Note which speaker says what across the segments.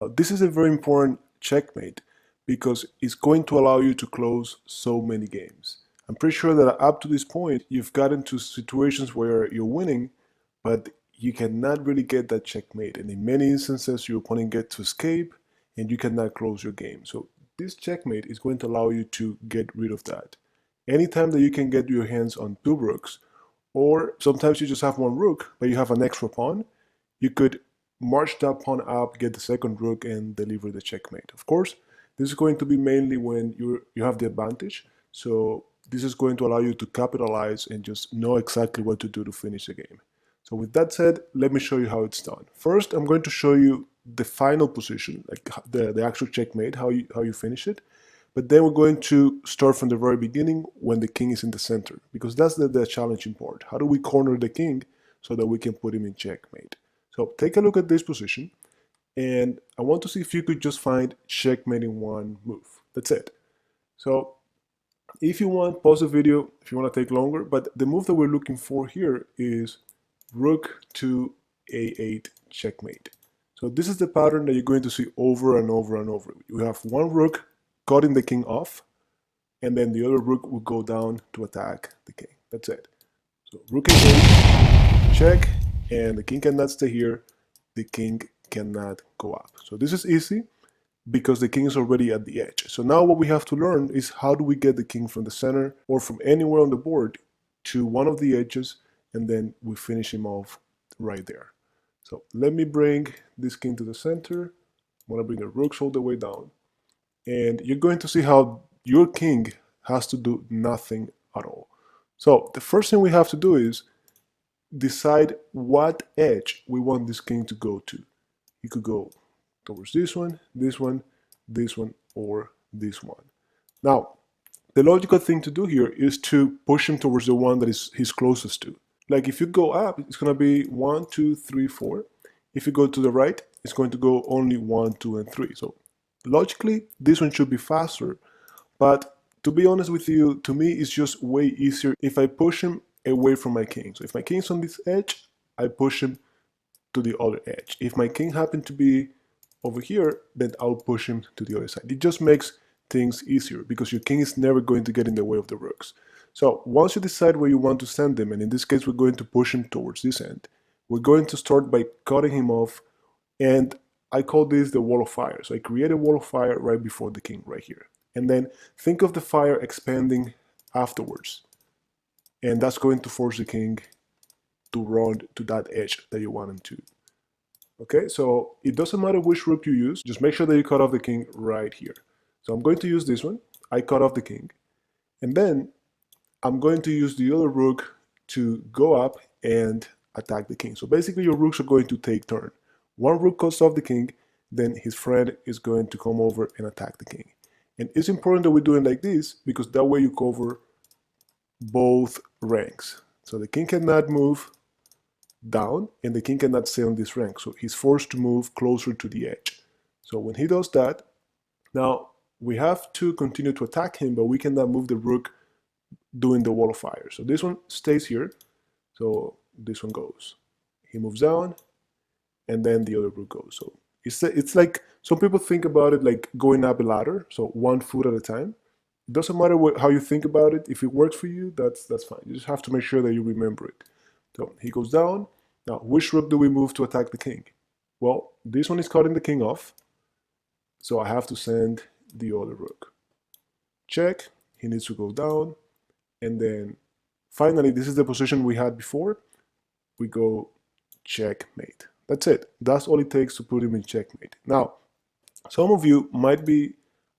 Speaker 1: This is a very important checkmate because it's going to allow you to close so many games. I'm pretty sure that up to this point, you've gotten to situations where you're winning, but you cannot really get that checkmate. And in many instances, your opponent gets to escape and you cannot close your game. So this checkmate is going to allow you to get rid of that. Anytime that you can get your hands on two rooks, or sometimes you just have one rook, but you have an extra pawn, you could march that pawn up, get the second rook, and deliver the checkmate. Of course, this is going to be mainly when you have the advantage. So this is going to allow you to capitalize and just know exactly what to do to finish the game. So with that said, let me show you how it's done. First, I'm going to show you the final position, like the actual checkmate, how you finish it. But then we're going to start from the very beginning when the king is in the center, because that's the challenging part. How do we corner the king so that we can put him in checkmate? So take a look at this position, and I want to see if you could just find checkmate in one move. That's it. So if you want, pause the video if you want to take longer, but the move that we're looking for here is rook to a8 checkmate. So this is the pattern that you're going to see over and over and over. You have one rook cutting the king off, and then the other rook will go down to attack the king. That's it. So rook a8, check, and the king cannot stay here. The king cannot go up. So this is easy because the king is already at the edge. So now what we have to learn is how do we get the king from the center or from anywhere on the board to one of the edges, and then we finish him off right there. So let me bring this king to the center. I'm going to bring the rooks all the way down. And you're going to see how your king has to do nothing at all. So the first thing we have to do is decide what edge we want this king to go to. He could go towards this one, this one, this one, or this one. Now, the logical thing to do here is to push him towards the one that he's closest to. Like if you go up, it's going to be 1, 2, 3, 4. If you go to the right, it's going to go only 1, 2, and 3. So logically, this one should be faster. But to be honest with you, to me, it's just way easier if I push him away from my king. So if my king's on this edge, I push him to the other edge. If my king happened to be over here, then I'll push him to the other side. It just makes things easier because your king is never going to get in the way of the rooks. So once you decide where you want to send him, and in this case we're going to push him towards this end, we're going to start by cutting him off, and I call this the wall of fire. So I create a wall of fire right before the king right here. And then think of the fire expanding afterwards. And that's going to force the king to run to that edge that you want him to. Okay, so it doesn't matter which rook you use, just make sure that you cut off the king right here. So I'm going to use this one. I cut off the king. And then I'm going to use the other rook to go up and attack the king. So basically your rooks are going to take turn. One rook cuts off the king, then his friend is going to come over and attack the king. And it's important that we do it like this because that way you cover both ranks. So the king cannot move down and the king cannot stay on this rank. So he's forced to move closer to the edge. So when he does that, now we have to continue to attack him, but we cannot move the rook doing the wall of fire. So this one stays here. So this one goes. He moves down and then the other rook goes. So it's like some people think about it like going up a ladder. So one foot at a time. It doesn't matter how you think about it. If it works for you, that's fine. You just have to make sure that you remember it. So he goes down. Now, which rook do we move to attack the king? Well, this one is cutting the king off. So I have to send the other rook. Check. He needs to go down. And then finally, this is the position we had before. We go checkmate. That's it. That's all it takes to put him in checkmate. Now, some of you might be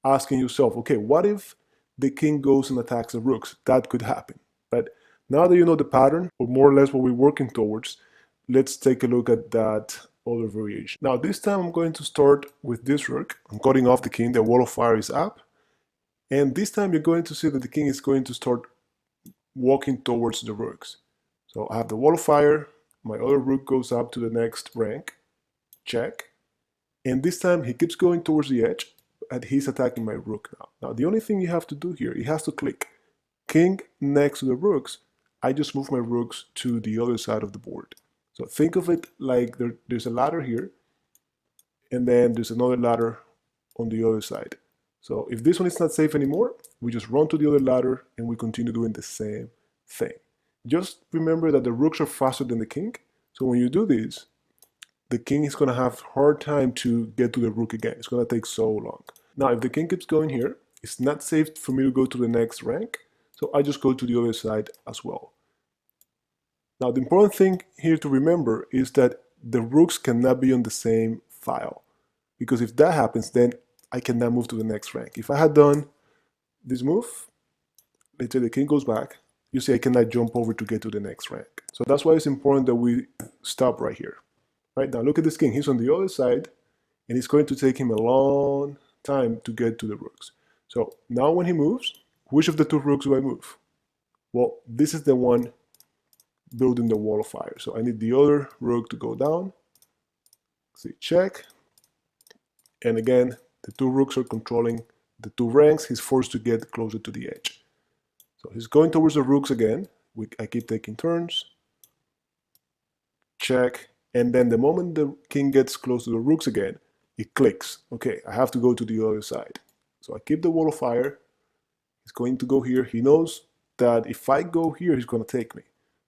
Speaker 1: asking yourself, okay, what if the king goes and attacks the rooks? That could happen. But now that you know the pattern, or more or less what we're working towards, let's take a look at that other variation. Now, this time I'm going to start with this rook. I'm cutting off the king. The wall of fire is up. And this time you're going to see that the king is going to start walking towards the rooks. So I have the wall of fire. My other rook goes up to the next rank. Check. And this time he keeps going towards the edge, and he's attacking my rook now. Now, the only thing you have to do here, he has to click king next to the rooks. I just move my rooks to the other side of the board. So think of it like there's a ladder here, and then there's another ladder on the other side. So if this one is not safe anymore, we just run to the other ladder and we continue doing the same thing. Just remember that the rooks are faster than the king. So when you do this, the king is going to have a hard time to get to the rook again. It's going to take so long. Now, if the king keeps going here, it's not safe for me to go to the next rank. So I just go to the other side as well. Now, the important thing here to remember is that the rooks cannot be on the same file. Because if that happens, then I cannot move to the next rank. If I had done this move, let's say the king goes back, you see I cannot jump over to get to the next rank. So that's why it's important that we stop right here. Right now, look at this king. He's on the other side, and it's going to take him a long time to get to the rooks. So now when he moves, which of the two rooks do I move? Well, this is the one building the wall of fire. So I need the other rook to go down. See, check. And again, the two rooks are controlling the two ranks. He's forced to get closer to the edge. So he's going towards the rooks again. I keep taking turns. Check. And then the moment the king gets close to the rooks again, it clicks. Okay, I have to go to the other side. So I keep the wall of fire. He's going to go here. He knows that if I go here, he's going to take me.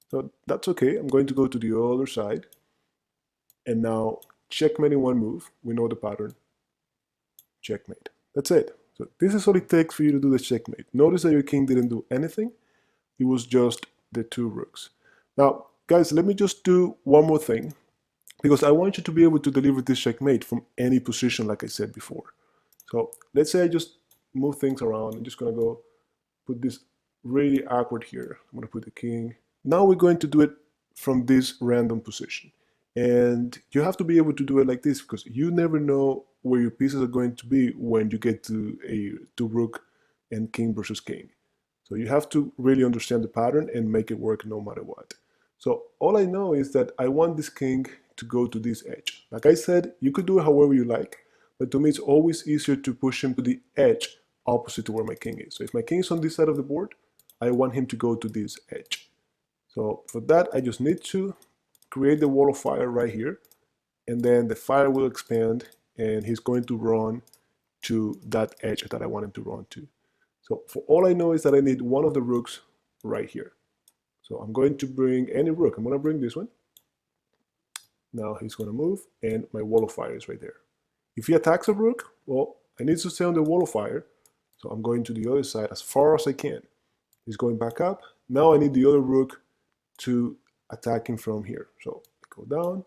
Speaker 1: So that's okay. I'm going to go to the other side. And now checkmate in one move. We know the pattern. Checkmate. That's it. So this is all it takes for you to do the checkmate. Notice that your king didn't do anything. It was just the two rooks. Now, guys, let me just do one more thing, because I want you to be able to deliver this checkmate from any position, like I said before. So let's say I just move things around. I'm just going to go put this really awkward here. I'm going to put the king. Now we're going to do it from this random position. And you have to be able to do it like this, because you never know where your pieces are going to be when you get to rook and king versus king. So you have to really understand the pattern and make it work no matter what. So all I know is that I want this king to go to this edge. Like I said, you could do it however you like, but to me it's always easier to push him to the edge opposite to where my king is. So if my king is on this side of the board, I want him to go to this edge. So for that, I just need to create the wall of fire right here, and then the fire will expand and he's going to run to that edge that I want him to run to. So for all I know is that I need one of the rooks right here. So I'm going to bring any rook. I'm going to bring this one. Now he's going to move, and my wall of fire is right there. If he attacks a rook, well, I need to stay on the wall of fire. So I'm going to the other side as far as I can. He's going back up. Now I need the other rook to attack him from here. So I go down,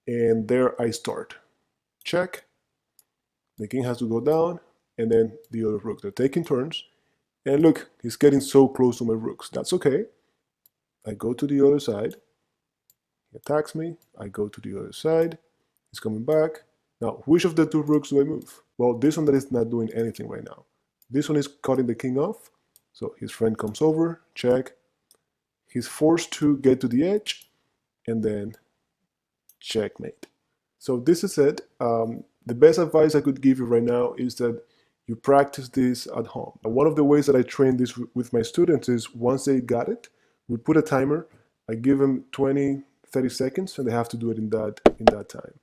Speaker 1: and there I start. Check. The king has to go down, and then the other rook. They're taking turns. And look, he's getting so close to my rooks. That's okay. I go to the other side. He attacks me. I go to the other side. He's coming back. Now, which of the two rooks do I move? Well, this one that is not doing anything right now. This one is cutting the king off. So his friend comes over. Check. He's forced to get to the edge. And then checkmate. So this is it. The best advice I could give you right now is that you practice this at home. And one of the ways that I train this with my students is once they got it, we put a timer. I give them 20, 30 seconds, and they have to do it in that time.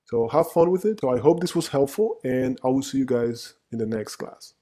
Speaker 1: So have fun with it. So I hope this was helpful, and I will see you guys in the next class.